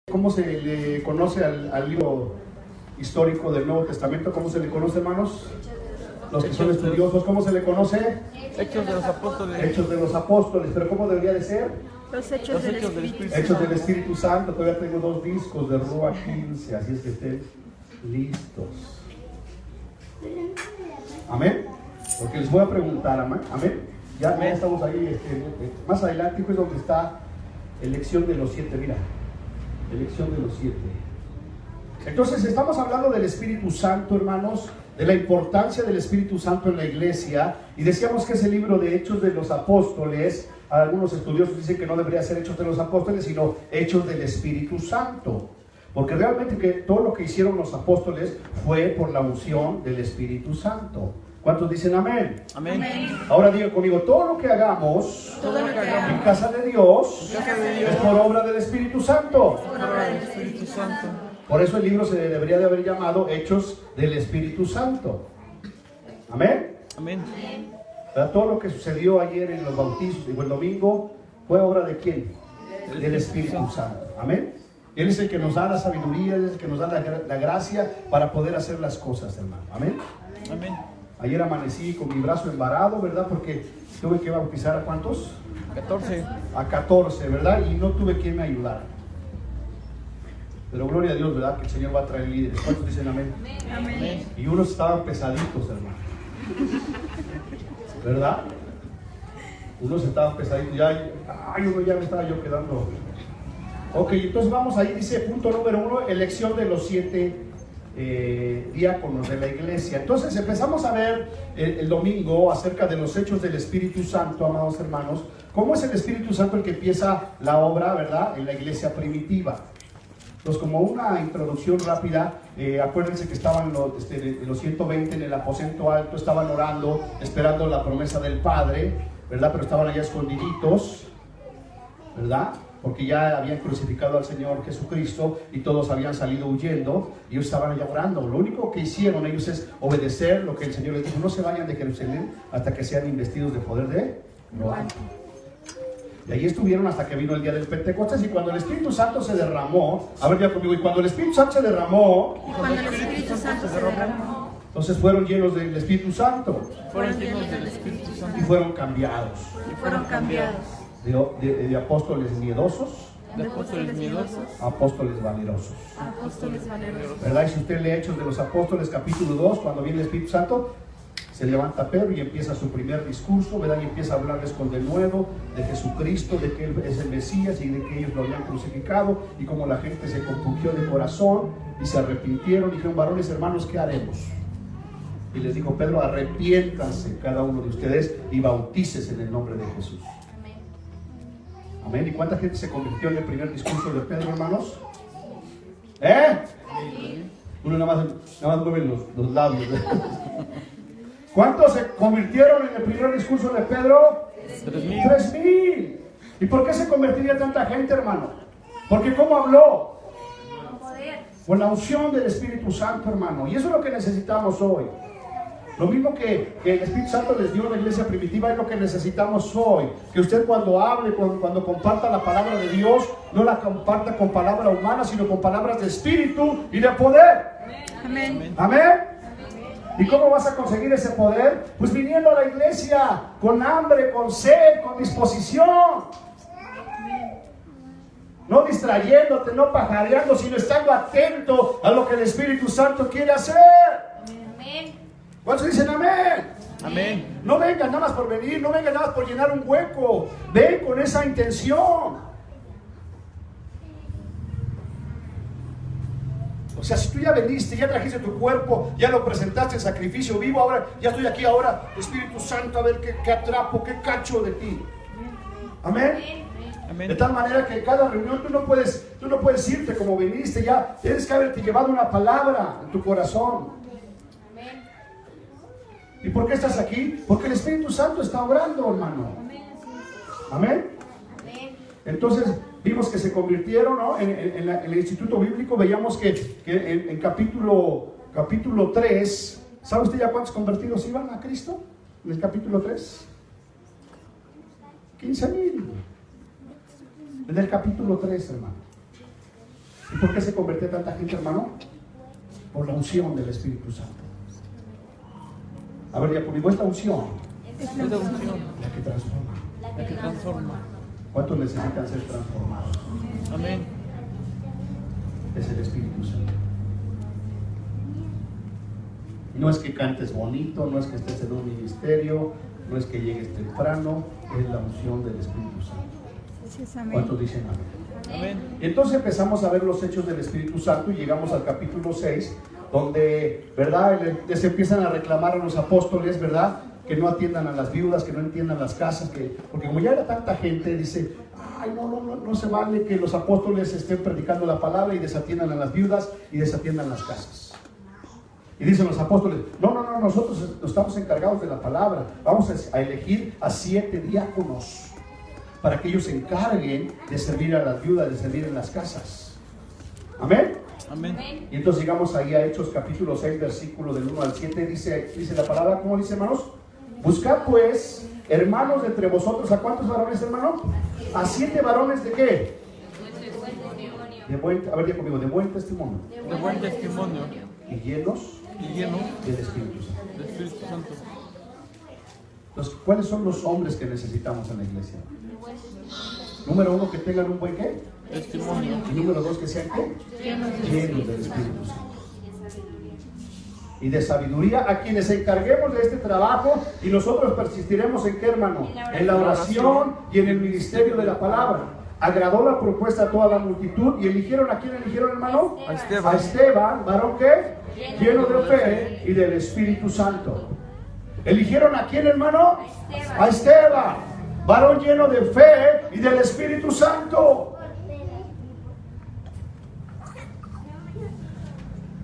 ¿Cómo se le conoce al libro histórico del Nuevo Testamento? ¿Cómo se le conoce, hermanos? Los que son estudiosos, ¿cómo se le conoce? Hechos de los Apóstoles. Hechos de los Apóstoles, pero ¿cómo debería de ser? Los hechos del Espíritu Santo. Hechos del Espíritu Santo. Todavía tengo 2 discos de Rúa 15, así es que estén listos. Amén. Porque les voy a preguntar, amén. Ya estamos ahí, más adelante, pues donde está elección de los 7, mira. Elección de los 7. Entonces estamos hablando del Espíritu Santo, hermanos, de la importancia del Espíritu Santo en la iglesia, y decíamos que ese libro de Hechos de los Apóstoles, algunos estudiosos dicen que no debería ser Hechos de los Apóstoles, sino Hechos del Espíritu Santo, porque realmente que todo lo que hicieron los apóstoles fue por la unción del Espíritu Santo. ¿Cuántos dicen amén? Amén. Ahora digan conmigo, todo lo que hagamos en casa de Dios es por obra del Espíritu Santo. Por eso el libro se debería de haber llamado Hechos del Espíritu Santo. Amén. Amén. Todo lo que sucedió ayer en los bautizos y el domingo fue obra de ¿quién? Del Espíritu Santo. Amén. Él es el que nos da la sabiduría, Él es el que nos da la gracia para poder hacer las cosas, hermano. Amén. Amén. Ayer amanecí con mi brazo embarado, ¿verdad? Porque tuve que bautizar ¿a cuántos? 14. A 14, ¿verdad? Y no tuve quien me ayudara. Pero gloria a Dios, ¿verdad? Que el Señor va a traer líderes. ¿Cuántos dicen amén? Amén. Y unos estaban pesaditos, hermano. ¿Verdad? Unos estaban pesaditos. Uno ya me estaba yo quedando. Ok, entonces vamos ahí, dice punto número 1, elección de los 7 diáconos de la iglesia. Entonces empezamos a ver el domingo acerca de los hechos del Espíritu Santo, amados hermanos. ¿Cómo es el Espíritu Santo el que empieza la obra, verdad? En la iglesia primitiva. Entonces, como una introducción rápida, acuérdense que estaban los 120 en el aposento alto, estaban orando, esperando la promesa del Padre, ¿verdad? Pero estaban allá escondiditos, ¿verdad? Porque ya habían crucificado al Señor Jesucristo y todos habían salido huyendo y ellos estaban allá orando. Lo único que hicieron ellos es obedecer lo que el Señor les dijo: no se vayan de Jerusalén hasta que sean investidos de poder de lo alto. Y ahí estuvieron hasta que vino el día del Pentecostés. Y cuando el Espíritu Santo se derramó, a ver ya conmigo, y cuando el Espíritu Santo se derramó, entonces fueron llenos del Espíritu Santo. Fueron llenos del Espíritu Santo. Y fueron cambiados. De apóstoles miedosos, De apóstoles miedosos a apóstoles valerosos. ¿Verdad? Y si usted lee Hechos de los Apóstoles capítulo 2, cuando viene el Espíritu Santo, se levanta Pedro y empieza su primer discurso, ¿verdad? Y empieza a hablarles con de nuevo de Jesucristo, de que Él es el Mesías y de que ellos lo habían crucificado, y como la gente se compungió de corazón y se arrepintieron. Dijeron: varones hermanos, ¿qué haremos? Y les dijo Pedro: arrepiéntanse cada uno de ustedes y bautícese en el nombre de Jesús. Amén. ¿Y cuánta gente se convirtió en el primer discurso de Pedro, hermanos? Uno nada más mueve los labios. ¿Cuántos se convirtieron en el primer discurso de Pedro? 3,000. ¿Y por qué se convertiría tanta gente, hermano? Porque ¿cómo habló? Con la unción del Espíritu Santo, hermano. Y eso es lo que necesitamos hoy. Lo mismo que el Espíritu Santo les dio a la iglesia primitiva es lo que necesitamos hoy. Que usted cuando hable, cuando comparta la palabra de Dios, no la comparta con palabra humana, sino con palabras de Espíritu y de poder. Amén. Amén. ¿Y cómo vas a conseguir ese poder? Pues viniendo a la iglesia con hambre, con sed, con disposición. No distrayéndote, no pajareando, sino estando atento a lo que el Espíritu Santo quiere hacer. Amén. ¿Cuántos dicen amén? Amén. No vengan nada más por venir, no vengan nada más por llenar un hueco. Ven con esa intención. O sea, si tú ya veniste, ya trajiste tu cuerpo, ya lo presentaste en sacrificio vivo, ahora ya estoy aquí, ahora Espíritu Santo, a ver qué atrapo, qué cacho de ti. Amén. Amén. De tal manera que en cada reunión tú no puedes irte como viniste, ya tienes que haberte llevado una palabra en tu corazón. ¿Y por qué estás aquí? Porque el Espíritu Santo está obrando, hermano. Amén. Entonces vimos que se convirtieron, ¿no? En el instituto bíblico veíamos que en capítulo 3, ¿sabe usted ya cuántos convertidos iban a Cristo? En el capítulo 3, 15,000. En el capítulo 3, hermano. por qué se convertía tanta gente, hermano? Por la unción del Espíritu Santo. A ver, ya ponemos esta unción, Es la unción, la que transforma. la que transforma. ¿Cuántos necesitan ser transformados? Amén. Es el Espíritu Santo. No es que cantes bonito, no es que estés en un ministerio, no es que llegues temprano, es la unción del Espíritu Santo. Gracias, amén. ¿Cuántos dicen amén? Amén. Y entonces empezamos a ver los hechos del Espíritu Santo y llegamos al capítulo 6, donde, ¿verdad? Les empiezan a reclamar a los apóstoles, ¿verdad? Que no atiendan a las viudas, que no entiendan las casas, porque como ya era tanta gente, dice, ay, no se vale que los apóstoles estén predicando la palabra y desatiendan a las viudas y desatiendan las casas. Y dicen los apóstoles, no, nosotros estamos encargados de la palabra, vamos a elegir a 7 diáconos para que ellos se encarguen de servir a las viudas, de servir en las casas. Amén. Amén. Y entonces llegamos ahí a Hechos capítulo 6, versículo del 1 al 7, dice la palabra, ¿cómo dice, hermanos? Buscad pues, hermanos, entre vosotros, ¿a cuántos varones, hermano? A 7 varones ¿de qué? De buen, a ver, ya conmigo, de buen testimonio. De buen testimonio Y llenos y lleno del Espíritu Santo. del Espíritu Santo. Entonces, ¿cuáles son los hombres que necesitamos en la iglesia? Número 1, que tengan un buen ¿qué? Testimonio. Y número 2, que sean ¿qué? Llenos del Espíritu Santo. Y de sabiduría, a quienes encarguemos de este trabajo, y nosotros persistiremos en ¿qué, hermano? En la oración y en el ministerio de la palabra. Agradó la propuesta a toda la multitud y eligieron, ¿a quién eligieron, hermano? A Esteban. A Esteban, varón ¿qué? Lleno de fe y del Espíritu Santo. ¿Eligieron a quién, hermano? A Esteban, varón lleno de fe y del Espíritu Santo.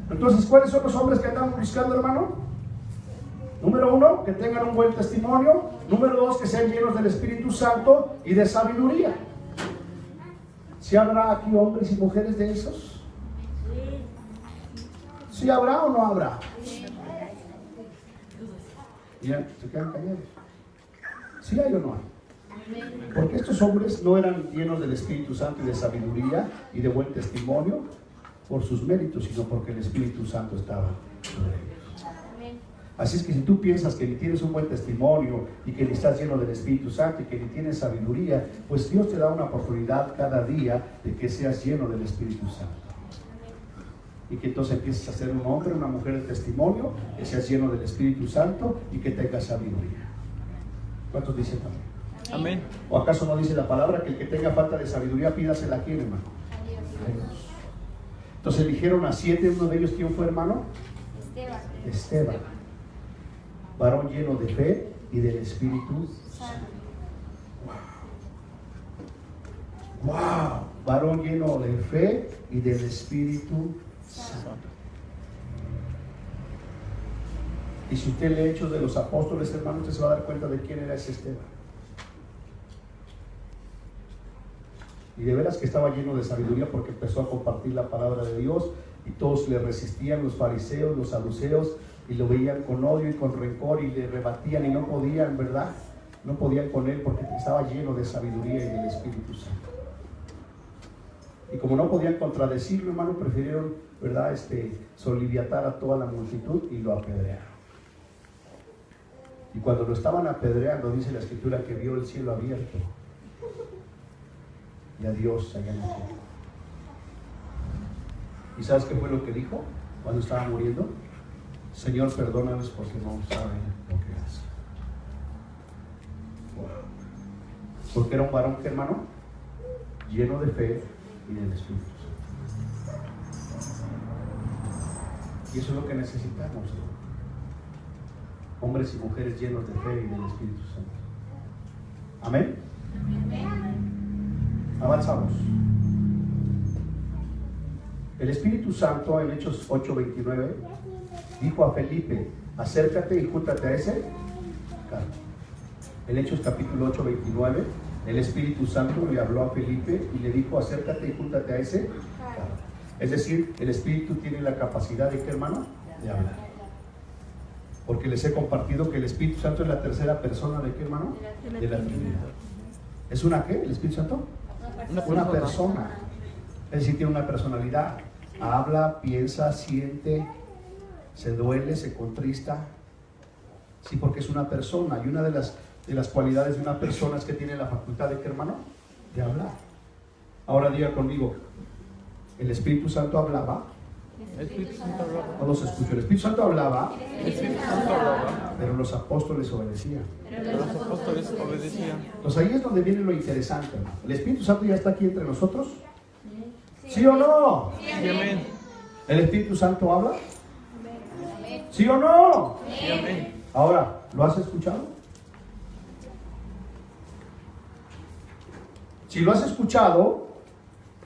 Entonces, ¿cuáles son los hombres que andamos buscando, hermano? Número 1, que tengan un buen testimonio. Número 2, que sean llenos del Espíritu Santo y de sabiduría. ¿Sí habrá aquí hombres y mujeres de esos? ¿Sí habrá o no habrá? Ya, se quedan callados. ¿Sí hay o no hay? Porque estos hombres no eran llenos del Espíritu Santo y de sabiduría y de buen testimonio por sus méritos, sino porque el Espíritu Santo estaba sobre ellos. Así es que si tú piensas que ni tienes un buen testimonio y que ni estás lleno del Espíritu Santo y que ni tienes sabiduría, pues Dios te da una oportunidad cada día de que seas lleno del Espíritu Santo. Y que entonces empieces a ser un hombre, una mujer de testimonio, que seas lleno del Espíritu Santo y que tengas sabiduría. ¿Cuántos dicen amén? Amén. ¿O acaso no dice la palabra que el que tenga falta de sabiduría pídasela a quién, hermano? A Dios. Entonces eligieron a 7, uno de ellos, ¿quién fue, hermano? Esteban, varón lleno de fe y del Espíritu Santo. Wow, varón lleno de fe y del Espíritu Santo. Y si usted lee Hechos de los Apóstoles, hermano, usted se va a dar cuenta de quién era ese Esteban. Y de veras que estaba lleno de sabiduría porque empezó a compartir la palabra de Dios y todos le resistían, los fariseos, los saduceos, y lo veían con odio y con rencor y le rebatían y no podían, ¿verdad? No podían con él porque estaba lleno de sabiduría y del Espíritu Santo. Y como no podían contradecirlo, hermano, prefirieron, ¿verdad? Soliviatar a toda la multitud y lo apedrearon. Y cuando lo estaban apedreando, dice la Escritura que vio el cielo abierto y a Dios allá en el cielo. ¿Y sabes qué fue lo que dijo cuando estaba muriendo? Señor, perdónanos porque no saben lo que hacen. Wow. Porque era un varón, ¿qué, hermano? Lleno de fe y del Espíritu Santo. Y eso es lo que necesitamos, ¿no? Hombres y mujeres llenos de fe y del Espíritu Santo. Amén. Avanzamos. El Espíritu Santo en Hechos 8:29 dijo a Felipe: acércate y júntate a ese carro. En Hechos capítulo 8:29 el Espíritu Santo le habló a Felipe y le dijo: acércate y júntate a ese carro. Es decir, el Espíritu tiene la capacidad de, ¿qué, hermano? De hablar. Porque les he compartido que el Espíritu Santo es la tercera persona de, ¿qué, hermano? De la Trinidad. ¿Es una qué? ¿El Espíritu Santo? Una persona. Es decir, tiene una personalidad. Habla, piensa, siente, se duele, se contrista. Sí, porque es una persona. Y una de las cualidades de una persona es que tiene la facultad de, ¿qué, hermano? De hablar. Ahora diga conmigo, ¿el Espíritu Santo hablaba? El Espíritu Santo hablaba. No los escucho. El Espíritu Santo hablaba, El Espíritu Santo hablaba, pero los apóstoles obedecían. pero los apóstoles obedecían. Entonces ahí es donde viene lo interesante, hermano. ¿El Espíritu Santo ya está aquí entre nosotros? ¿Sí o no? Sí, amén. ¿El Espíritu Santo habla? ¿Sí o no? Sí, amén. Ahora, ¿lo has escuchado? Si lo has escuchado,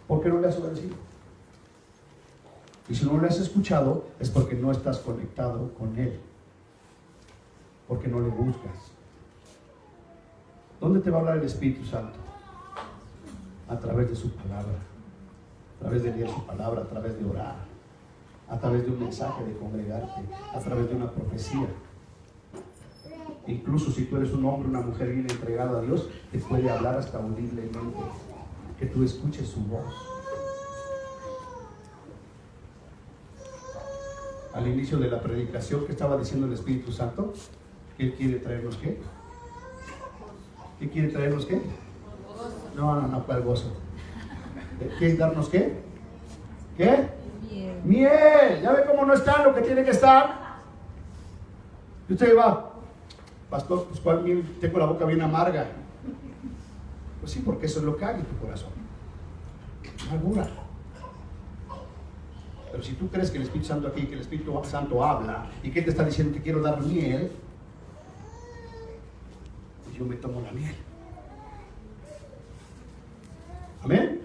¿por qué no le has obedecido? Y si no lo has escuchado, es porque no estás conectado con Él. Porque no le buscas. ¿Dónde te va a hablar el Espíritu Santo? A través de su palabra. A través de leer su palabra, a través de orar. A través de un mensaje, de congregarte. A través de una profecía. Incluso si tú eres un hombre, una mujer bien entregada a Dios, te puede hablar hasta audiblemente. Que tú escuches su voz. Al inicio de la predicación, que estaba diciendo el Espíritu Santo, que Él quiere traernos ¿qué? ¿Qué quiere traernos qué? No, ¿cuál gozo? ¿Quiere darnos qué? ¿Qué? Miel. ¿Ya ve cómo no está lo que tiene que estar? Y usted va, pastor, pues ¿cuál miel? Tengo la boca bien amarga. Pues sí, porque eso es lo que hay en tu corazón. Amargura. Pero si tú crees que el Espíritu Santo aquí, que el Espíritu Santo habla, y que te está diciendo que quiero dar miel, pues yo me tomo la miel. ¿Amén?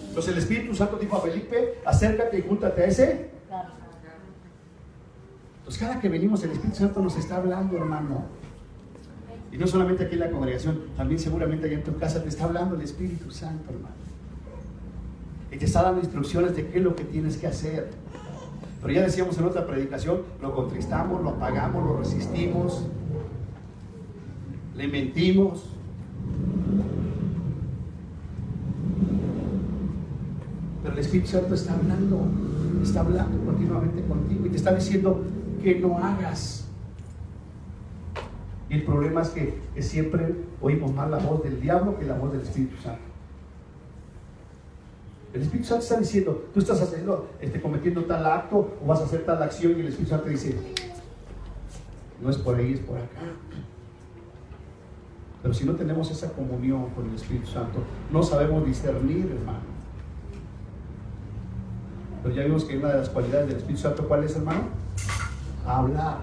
Entonces el Espíritu Santo dijo a Felipe, acércate y júntate a ese. Entonces cada que venimos el Espíritu Santo nos está hablando, hermano. Y no solamente aquí en la congregación, también seguramente allá en tu casa te está hablando el Espíritu Santo, hermano. Y te está dando instrucciones de qué es lo que tienes que hacer. Pero ya decíamos en otra predicación, lo contristamos, lo apagamos, lo resistimos, le mentimos. Pero el Espíritu Santo está hablando continuamente contigo y te está diciendo que no hagas. Y el problema es que siempre oímos más la voz del diablo que la voz del Espíritu Santo. El Espíritu Santo está diciendo, tú estás haciendo, cometiendo tal acto o vas a hacer tal acción, y el Espíritu Santo dice, no es por ahí, es por acá. Pero si no tenemos esa comunión con el Espíritu Santo, no sabemos discernir, hermano. Pero ya vimos que una de las cualidades del Espíritu Santo, ¿cuál es, hermano? Hablar.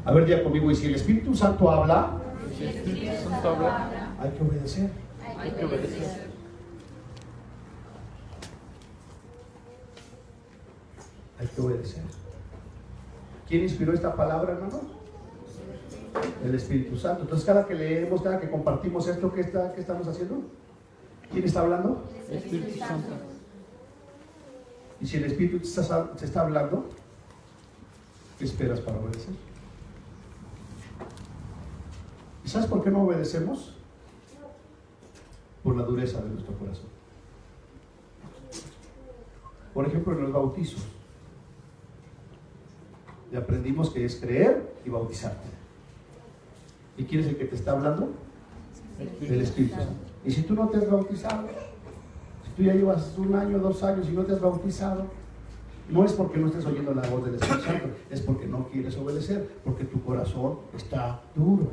A ver, diga conmigo, y si el Espíritu Santo habla, Si el Espíritu Santo habla, hay que obedecer. hay que obedecer. Hay que obedecer. ¿Quién inspiró esta palabra, hermano? El Espíritu Santo. Entonces cada que leemos, cada que compartimos esto, ¿qué estamos haciendo? ¿Quién está hablando? El Espíritu Santo. Y si el Espíritu te está hablando, ¿qué esperas para obedecer? ¿Y sabes por qué no obedecemos? Por la dureza de nuestro corazón. Por ejemplo, en los bautizos, ya aprendimos que es creer y bautizarte. ¿Y quién es el que te está hablando? El Espíritu Santo. Y si tú no te has bautizado, si tú ya llevas 1 año, 2 años y no te has bautizado, no es porque no estés oyendo la voz del Espíritu Santo, es porque no quieres obedecer, porque tu corazón está duro.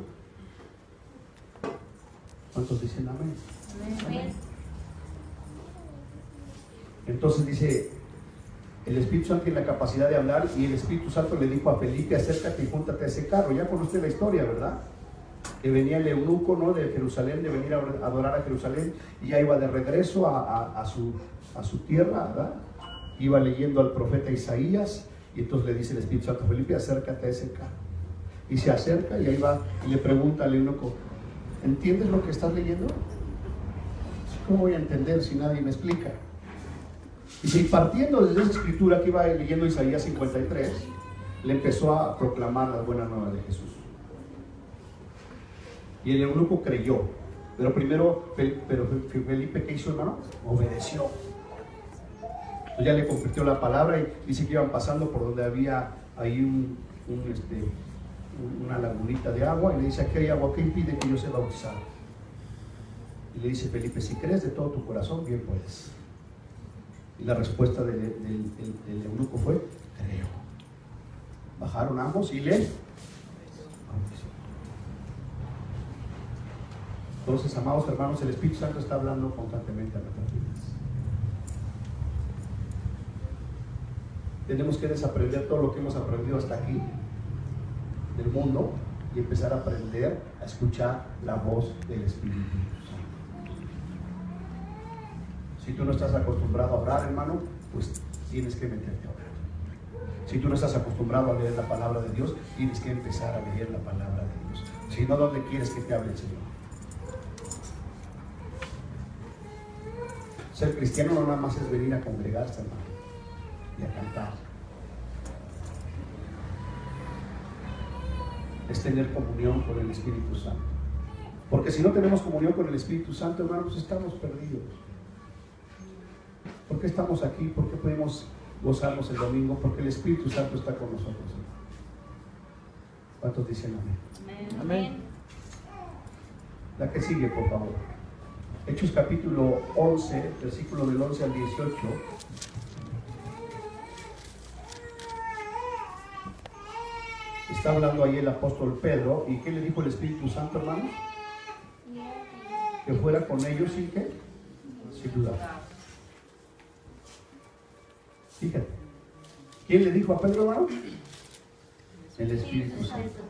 ¿Cuántos dicen amén? Amén. Entonces dice, el Espíritu Santo tiene la capacidad de hablar, y el Espíritu Santo le dijo a Felipe, acércate y júntate a ese carro. Ya conoce la historia, ¿verdad? Que venía el eunuco, ¿no?, de Jerusalén, de venir a adorar a Jerusalén, y ya iba de regreso a su tierra, ¿verdad? Iba leyendo al profeta Isaías, y entonces le dice el Espíritu Santo a Felipe, acércate a ese carro. Y se acerca y ahí va y le pregunta al eunuco, ¿entiendes lo que estás leyendo? ¿Cómo voy a entender si nadie me explica? Y si partiendo desde esa escritura que iba leyendo Isaías 53, le empezó a proclamar la buena nueva de Jesús. Y el eunuco creyó. Pero primero, Felipe, ¿qué hizo, hermano? Obedeció. Entonces ya le compartió la palabra y dice que iban pasando por donde había ahí una lagunita de agua y le dice: aquí hay agua, ¿qué impide que yo sea bautizado? Y le dice Felipe: si crees de todo tu corazón, bien puedes. Y la respuesta del eunuco fue: creo. Bajaron ambos y le bautizó. Entonces, amados hermanos, el Espíritu Santo está hablando constantemente a nuestras vidas. Tenemos que desaprender todo lo que hemos aprendido hasta aquí del mundo y empezar a aprender a escuchar la voz del Espíritu Santo. Si tú no estás acostumbrado a orar, hermano, pues tienes que meterte a orar. Si tú no estás acostumbrado a leer la palabra de Dios, tienes que empezar a leer la palabra de Dios. Si no, ¿dónde quieres que te hable el Señor? Ser cristiano no nada más es venir a congregarse, hermano, y a cantar. Es tener comunión con el Espíritu Santo. Porque si no tenemos comunión con el Espíritu Santo, hermanos, estamos perdidos. ¿Por qué estamos aquí? ¿Por qué podemos gozarnos el domingo? Porque el Espíritu Santo está con nosotros. ¿Cuántos dicen amén? Amén. La que sigue, por favor. Hechos capítulo 11, versículo del 11 al 18. Está hablando ahí el apóstol Pedro. ¿Y qué le dijo el Espíritu Santo, hermanos? Que fuera con ellos sin qué, sin dudar. Fíjate. ¿Quién le dijo a Pedro, hermano? El Espíritu Santo.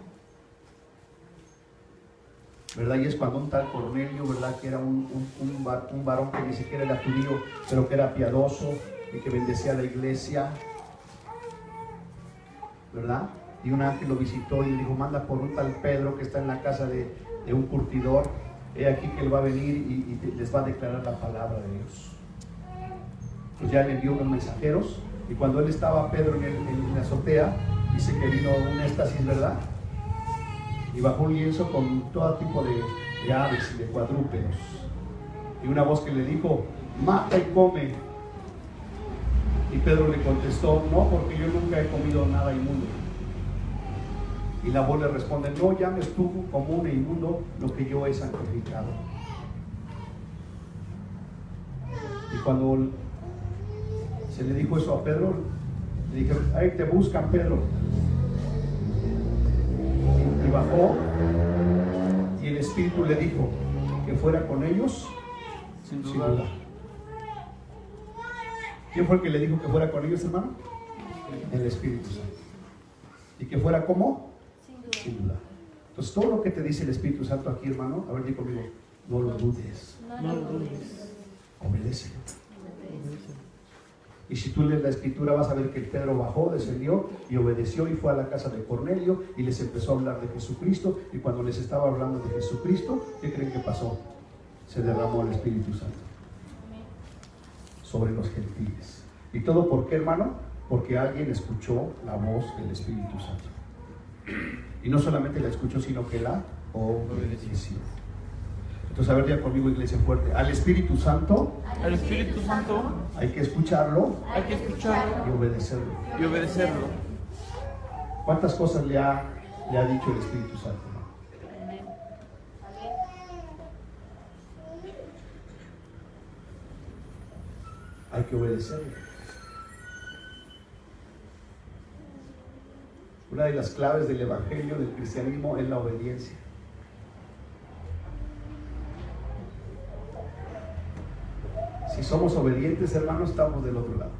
¿Verdad? Y es cuando un tal Cornelio, ¿verdad? Que era un varón que ni siquiera era judío, pero que era piadoso y que bendecía a la iglesia, ¿verdad? Y un ángel lo visitó y le dijo: manda por un tal Pedro que está en la casa de un curtidor. He aquí que él va a venir y les va a declarar la palabra de Dios. Pues ya le envió unos mensajeros, y cuando él estaba, Pedro, en la azotea, dice que vino un éxtasis, ¿verdad? Y bajó un lienzo con todo tipo de aves y de cuadrúpedos. Y una voz que le dijo: mata y come. Y Pedro le contestó: no, porque yo nunca he comido nada inmundo. Y la voz le responde: no llames tú común e inmundo lo que yo he santificado. Y cuando se le dijo eso a Pedro, le dijeron: ahí te buscan, Pedro. Y bajó, y el Espíritu le dijo que fuera con ellos sin duda. ¿Quién fue el que le dijo que fuera con ellos, hermano? El Espíritu Santo. ¿Y que fuera cómo? Sin duda. Entonces, todo lo que te dice el Espíritu Santo aquí, hermano, a ver, di conmigo: no lo dudes. No lo dudes. Obedécelo. Y si tú lees la escritura, vas a ver que Pedro bajó, descendió y obedeció, y fue a la casa de Cornelio y les empezó a hablar de Jesucristo. Y cuando les estaba hablando de Jesucristo, ¿qué creen que pasó? Se derramó el Espíritu Santo sobre los gentiles. ¿Y todo por qué, hermano? Porque alguien escuchó la voz del Espíritu Santo. Y no solamente la escuchó, sino que la obedeció. Entonces, a ver, ya conmigo, iglesia fuerte: al Espíritu Santo, Al Espíritu Santo hay que escucharlo hay que escucharlo y obedecerlo. y obedecerlo. ¿Cuántas cosas le ha dicho el Espíritu Santo? Hay que obedecerlo. Una de las claves del evangelio, del cristianismo, es la obediencia. Si somos obedientes, hermanos, estamos del otro lado.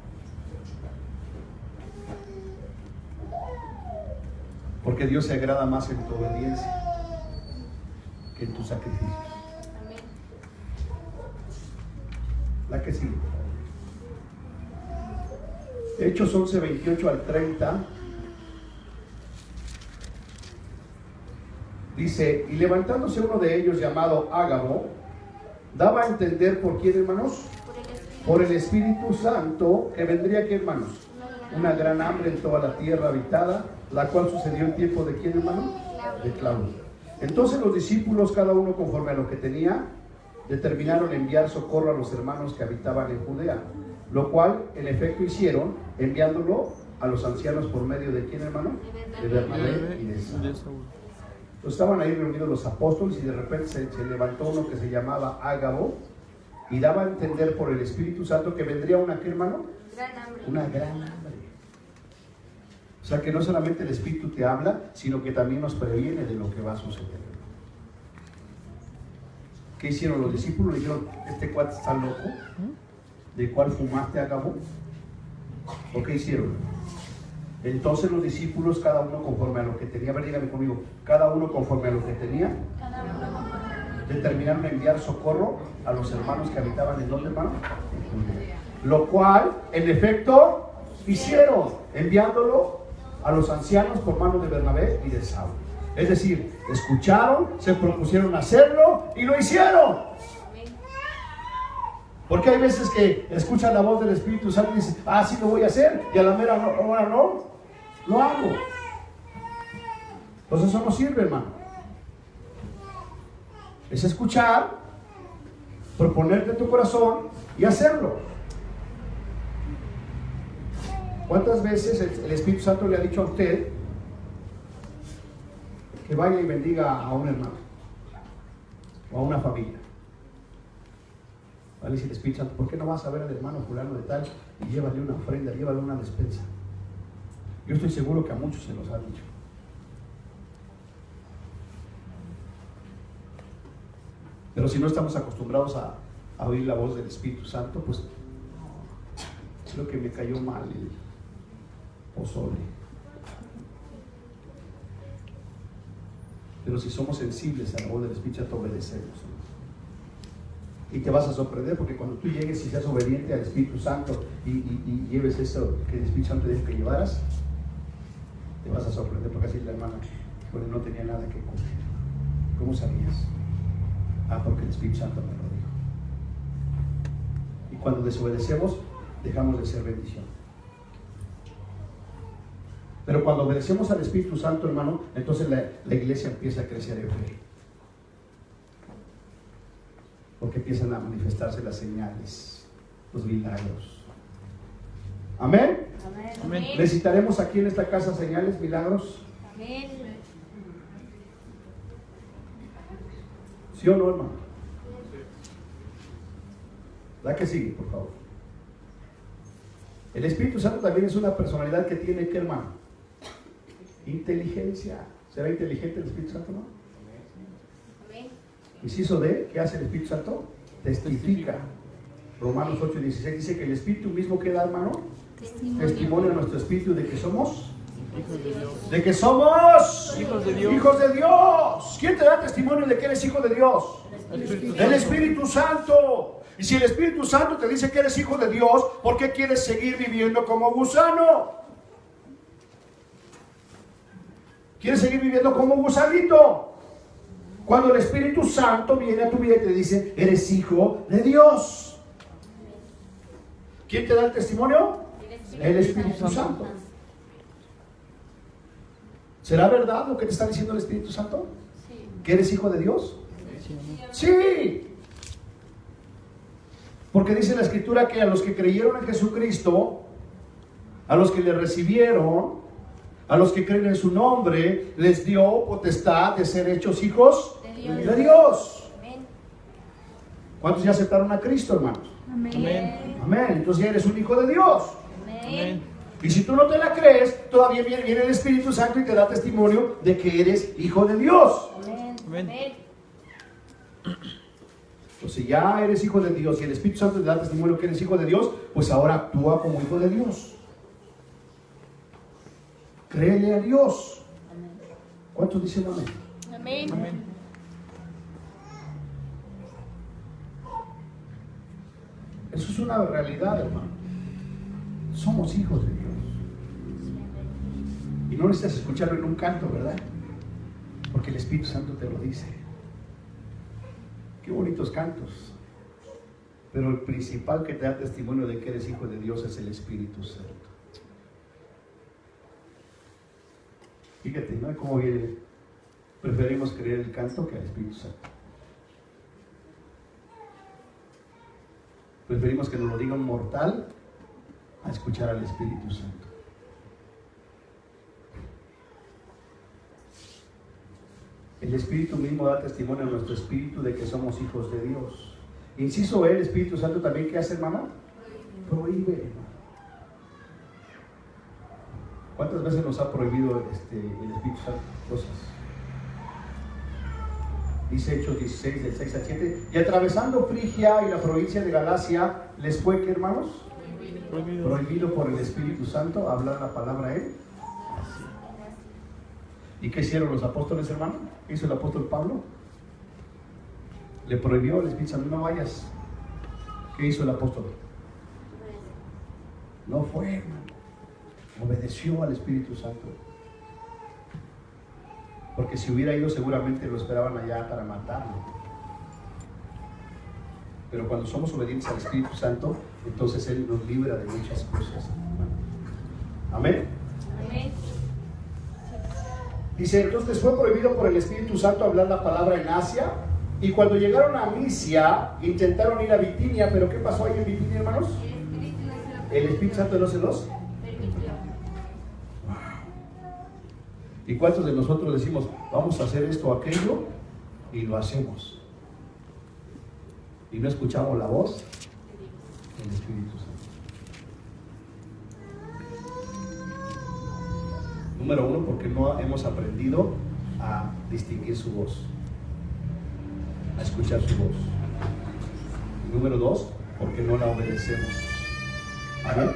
Porque Dios se agrada más en tu obediencia que en tus sacrificios. La que sigue. Hechos 11, 28 al 30. Dice: y levantándose uno de ellos, llamado Ágabo, daba a entender por quién, hermanos, por el Espíritu Santo, que vendría, ¿qué, hermanos? Una gran hambre en toda la tierra habitada, la cual sucedió en tiempo de quién, hermano? De Claudio. Entonces los discípulos, cada uno conforme a lo que tenía, determinaron enviar socorro a los hermanos que habitaban en Judea, Lo cual en efecto hicieron, enviándolo a los ancianos por medio de ¿quién, hermano? De Bernabé y de Saulo. Entonces estaban ahí reunidos los apóstoles y de repente se levantó uno que se llamaba Ágabo y daba a entender por el Espíritu Santo que vendría una, ¿qué, hermano? Gran hambre. Una gran hambre. O sea que no solamente el Espíritu te habla, sino que también nos previene de lo que va a suceder. ¿Qué hicieron los discípulos? Le dijeron, este cuate está loco. ¿De cuál fumaste, Ágabo? ¿O qué hicieron? Entonces los discípulos, cada uno conforme a lo que tenía, a ver, dígame conmigo, cada uno conforme a lo que tenía, determinaron enviar socorro a los hermanos que habitaban en ¿dónde, hermano? Lo cual, en efecto, hicieron, enviándolo a los ancianos por manos de Bernabé y de Saulo. Es decir, escucharon, se propusieron hacerlo y lo hicieron. Porque hay veces que escuchan la voz del Espíritu Santo y dicen, ah, sí lo voy a hacer, y a la mera hora no, lo hago. Pues eso no sirve, hermano. Es escuchar, proponerte en tu corazón y hacerlo. ¿Cuántas veces el Espíritu Santo le ha dicho a usted que vaya y bendiga a un hermano o a una familia? ¿Vale? Si el Espíritu Santo, ¿por qué no vas a ver al hermano fulano de tal y llévale una ofrenda, llévale una despensa? Yo estoy seguro que a muchos se los ha dicho. Pero si no estamos acostumbrados a oír la voz del Espíritu Santo, pues creo que me cayó mal el pozole. Pero si somos sensibles a la voz del Espíritu Santo, obedecemos. Y te vas a sorprender, porque cuando tú llegues y seas obediente al Espíritu Santo y lleves eso que el Espíritu Santo dijo que llevaras, te vas a sorprender, porque así la hermana, bueno, no tenía nada que comer. ¿Cómo sabías? Ah, porque el Espíritu Santo me lo dijo. Y cuando desobedecemos, dejamos de ser bendición. Pero cuando obedecemos al Espíritu Santo, hermano, entonces la iglesia empieza a crecer en fe. Porque empiezan a manifestarse las señales, los milagros. ¿Amén? Amén. ¿Necesitaremos aquí en esta casa señales, milagros? Amén. ¿Sí o no, hermano? La que sigue, por favor. El Espíritu Santo también es una personalidad que tiene, ¿qué, hermano? Inteligencia. ¿Será inteligente el Espíritu Santo, no? Amén. Inciso D, ¿qué hace el Espíritu Santo? Testifica. Romanos 8:16 dice que el Espíritu mismo que da, hermano, testimonio a nuestro espíritu de que somos Hijos de Dios. de que somos Hijos de Dios. hijos de Dios. ¿Quién te da testimonio de que eres hijo de Dios? El Espíritu Santo. Y si el Espíritu Santo te dice que eres hijo de Dios, ¿por qué quieres seguir viviendo como gusano? ¿Quieres seguir viviendo como gusanito? Cuando el Espíritu Santo viene a tu vida y te dice, eres hijo de Dios. ¿Quién te da el testimonio? El Espíritu Santo. ¿Será verdad lo que te está diciendo el Espíritu Santo? Sí. ¿Que eres hijo de Dios? Sí, amén. Sí. Porque dice la Escritura que a los que creyeron en Jesucristo, a los que le recibieron, a los que creen en su nombre, les dio potestad de ser hechos hijos de Dios. Amén. ¿Cuántos ya aceptaron a Cristo, hermanos? Amén. Amén. Entonces ya eres un hijo de Dios. Amén. Y si tú no te la crees, todavía viene el Espíritu Santo y te da testimonio de que eres hijo de Dios. Amén. Amén. Amén. Entonces ya eres hijo de Dios y el Espíritu Santo te da testimonio que eres hijo de Dios, pues ahora actúa como hijo de Dios. Créele a Dios. ¿Cuántos dicen amén? Amén. Amén. Eso es una realidad, hermano. Somos hijos de Dios. Y no necesitas escucharlo en un canto, ¿verdad? Porque el Espíritu Santo te lo dice. Qué bonitos cantos. Pero el principal que te da testimonio de que eres hijo de Dios es el Espíritu Santo. Fíjate, ¿no? Cómo viene. Preferimos creer el canto que al Espíritu Santo. Preferimos que nos lo diga un mortal escuchar al Espíritu Santo. El Espíritu mismo da testimonio a nuestro espíritu de que somos hijos de Dios. Inciso el Espíritu Santo también, ¿qué hace, hermano? Prohíbe. ¿Cuántas veces nos ha prohibido el Espíritu Santo cosas? Dice Hechos 16, del 6 al 7. Y atravesando Frigia y la provincia de Galacia, les fue, ¿qué, hermanos? Prohibido por el Espíritu Santo hablar la palabra a él. ¿Y qué hicieron los apóstoles, hermano? ¿Qué hizo el apóstol Pablo? Le prohibió el Espíritu Santo, no vayas. ¿Qué hizo el apóstol? No fue, hermano. Obedeció al Espíritu Santo. Porque si hubiera ido, seguramente lo esperaban allá para matarlo. Pero cuando somos obedientes al Espíritu Santo, entonces Él nos libra de muchas cosas. Amén. Amén. Dice, entonces fue prohibido por el Espíritu Santo hablar la palabra en Asia. Y cuando llegaron a Misia, intentaron ir a Bitinia. ¿Pero qué pasó ahí en Bitinia, hermanos? El Espíritu Santo no se los permitió. ¿Y cuántos de nosotros decimos, vamos a hacer esto o aquello? Y lo hacemos. Y no escuchamos la voz del Espíritu Santo. Número uno, porque no hemos aprendido a distinguir su voz, a escuchar su voz. Y número dos, porque no la obedecemos. ¿Amén?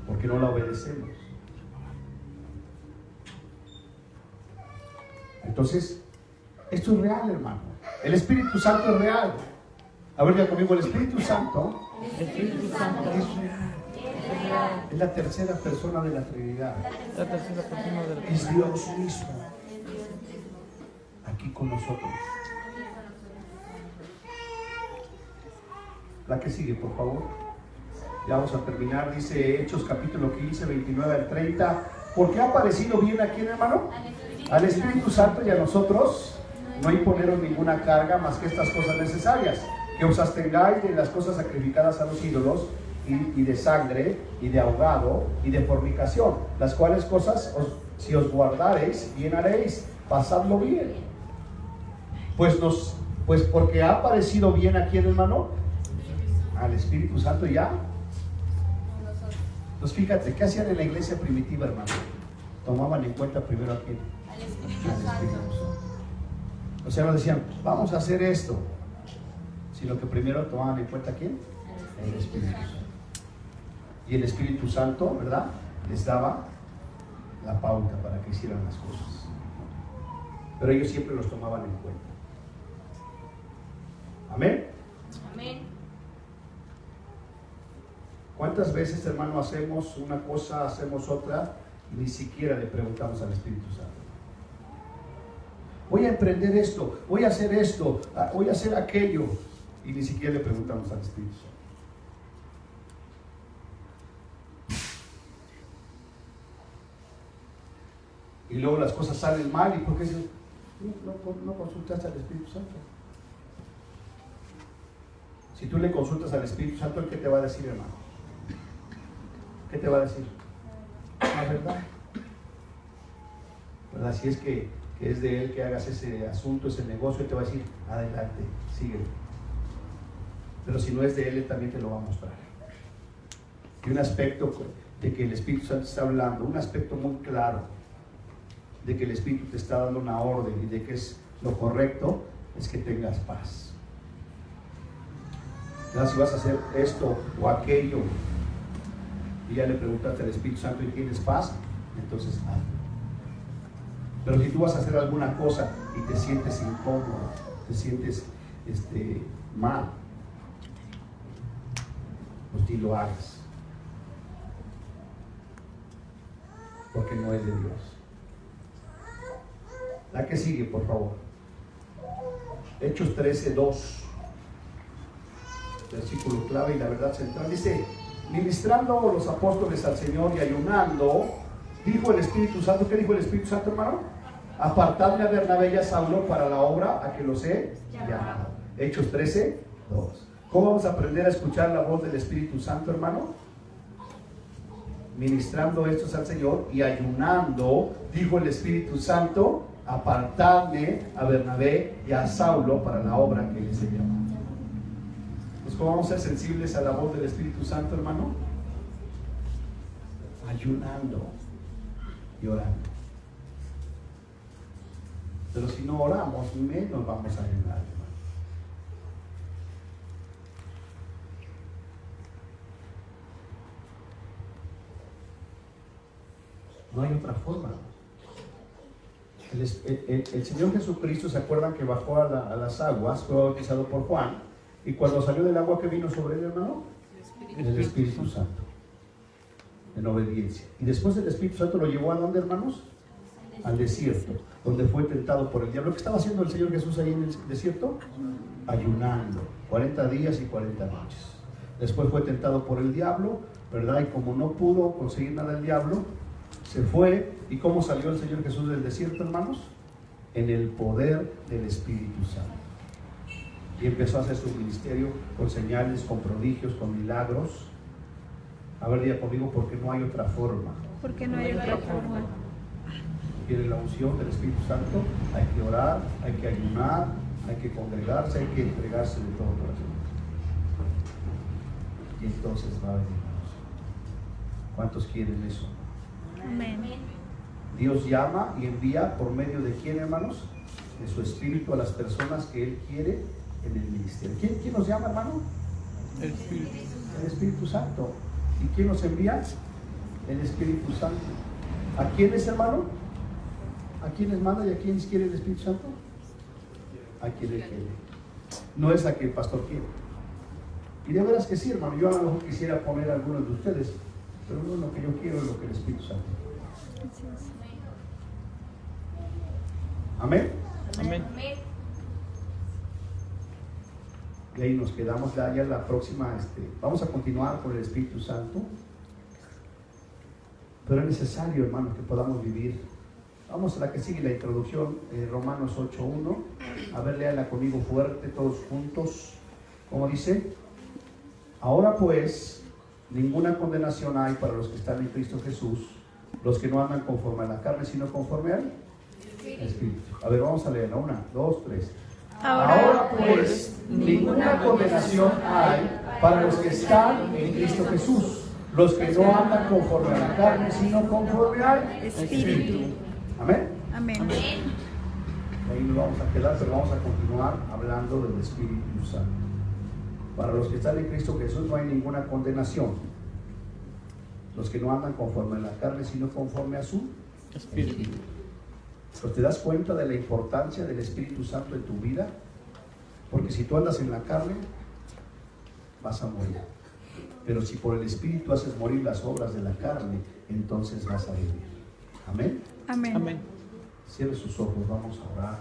Porque no la obedecemos. Entonces, esto es real, hermano. El Espíritu Santo es real. A ver, ya conmigo, el Espíritu Santo El Espíritu Santo es real. Es la tercera persona de la Trinidad. la tercera persona de la Es Dios mismo aquí con nosotros. La que sigue, por favor. Ya vamos a terminar. Dice Hechos capítulo 15, 29 al 30. ¿Por qué ha parecido bien a quién, hermano? Al Espíritu Santo y a nosotros no imponeron ninguna carga más que estas cosas necesarias: que os abstengáis de las cosas sacrificadas a los ídolos, y de sangre, y de ahogado, y de fornicación, las cuales cosas si os guardareis, bien haréis. Pasadlo bien. Pues porque ha parecido bien a quién, hermano? Al Espíritu Santo ya. Pues fíjate, ¿qué hacían en la iglesia primitiva, hermano? Tomaban en cuenta primero a quién. Al Espíritu Al Espíritu Santo. Santo. O sea, no decían, vamos a hacer esto, sino que primero tomaban en cuenta a quién. El Espíritu Santo. Y el Espíritu Santo, ¿verdad?, les daba la pauta para que hicieran las cosas. Pero ellos siempre los tomaban en cuenta. Amén. Amén. ¿Cuántas veces, hermano, hacemos una cosa, hacemos otra y ni siquiera le preguntamos al Espíritu Santo? Voy a emprender esto, voy a hacer esto, voy a hacer aquello, y ni siquiera le preguntamos al Espíritu Santo. Y luego las cosas salen mal, ¿y por qué no consultaste al Espíritu Santo? Si tú le consultas al Espíritu Santo, ¿el qué te va a decir, hermano? ¿Qué te va a decir? La verdad. ¿Verdad? Si es que es de Él que hagas ese asunto, ese negocio, Él te va a decir, adelante, sigue. Pero si no es de Él también te lo va a mostrar. Y un aspecto de que el Espíritu Santo está hablando, un aspecto muy claro, de que el Espíritu te está dando una orden y de que es lo correcto, es que tengas paz. Ya si vas a hacer esto o aquello y ya le preguntaste al Espíritu Santo y tienes paz, entonces hazlo. Pero si tú vas a hacer alguna cosa y te sientes incómodo, te sientes mal, pues ni lo hagas, porque no es de Dios. La que sigue, por favor. Hechos 13:2, versículo clave y la verdad central. Dice, ministrando los apóstoles al Señor y ayunando, dijo el Espíritu Santo. ¿Qué dijo el Espíritu Santo, hermano? Apartadme a Bernabé y a Saulo para la obra a que los he llamado. Hechos 13:2. ¿Cómo vamos a aprender a escuchar la voz del Espíritu Santo, hermano? ministrando estos al Señor y ayunando, dijo el Espíritu Santo, apartadme a Bernabé y a Saulo para la obra que les he llamado. Pues, ¿cómo vamos a ser sensibles a la voz del Espíritu Santo, hermano? Ayunando y orando. Pero si no oramos, menos vamos a ayunar, hermano. No hay otra forma. El Señor Jesucristo, ¿se acuerdan que bajó a las aguas? Fue bautizado por Juan. Y cuando salió del agua, ¿qué vino sobre él, hermano? El Espíritu Santo. En obediencia. Y después el Espíritu Santo lo llevó ¿a dónde, hermanos? Al desierto, donde fue tentado por el diablo. ¿Qué estaba haciendo el Señor Jesús ahí en el desierto? Ayunando. 40 días y 40 noches. Después fue tentado por el diablo, ¿verdad? Y como no pudo conseguir nada el diablo, se fue. ¿Y cómo salió el Señor Jesús del desierto, hermanos? En el poder del Espíritu Santo. Y empezó a hacer su ministerio con señales, con prodigios, con milagros. A ver, diga conmigo, porque no hay otra forma. Porque no hay otra forma. Quiere la unción del Espíritu Santo, hay que orar, hay que ayunar, hay que congregarse, hay que entregarse de todo corazón. Y entonces va a venir. ¿Cuántos quieren eso? Amén. Dios llama y envía por medio de quién, hermanos? De su Espíritu a las personas que Él quiere en el ministerio. ¿Quién nos llama, hermano? El Espíritu. El Espíritu Santo. ¿Y quién nos envía? El Espíritu Santo. ¿A quiénes, hermano? ¿A quiénes manda y a quiénes quiere el Espíritu Santo? A quien Él quiere. No es a que el pastor quiere. Y de veras que sí, hermano. Yo a lo mejor quisiera poner a algunos de ustedes, pero no lo que yo quiero es lo que el Espíritu Santo. Amén. Amén. Y ahí nos quedamos ya la próxima. Vamos a continuar con el Espíritu Santo. Pero es necesario, hermanos, que podamos vivir. Vamos a la que sigue, la introducción, Romanos 8:1. A ver, léala conmigo fuerte, todos juntos. ¿Cómo dice? Ahora pues, ninguna condenación hay para los que están en Cristo Jesús, los que no andan conforme a la carne, sino conforme al Espíritu. A ver, vamos a leerla. 1, 2, 3. Ahora pues, ninguna condenación hay para los que están en Cristo Jesús, los que no andan conforme a la carne, sino conforme al Espíritu. Amén. Amén. Ahí nos vamos a quedar, pero vamos a continuar hablando del Espíritu Santo. Para los que están en Cristo Jesús no hay ninguna condenación. Los que no andan conforme a la carne, sino conforme a su Espíritu. Pues te das cuenta de la importancia del Espíritu Santo en tu vida, porque si tú andas en la carne, vas a morir. Pero si por el Espíritu haces morir las obras de la carne, entonces vas a vivir. Amén. Amén. Amén. Cierre sus ojos, vamos a orar.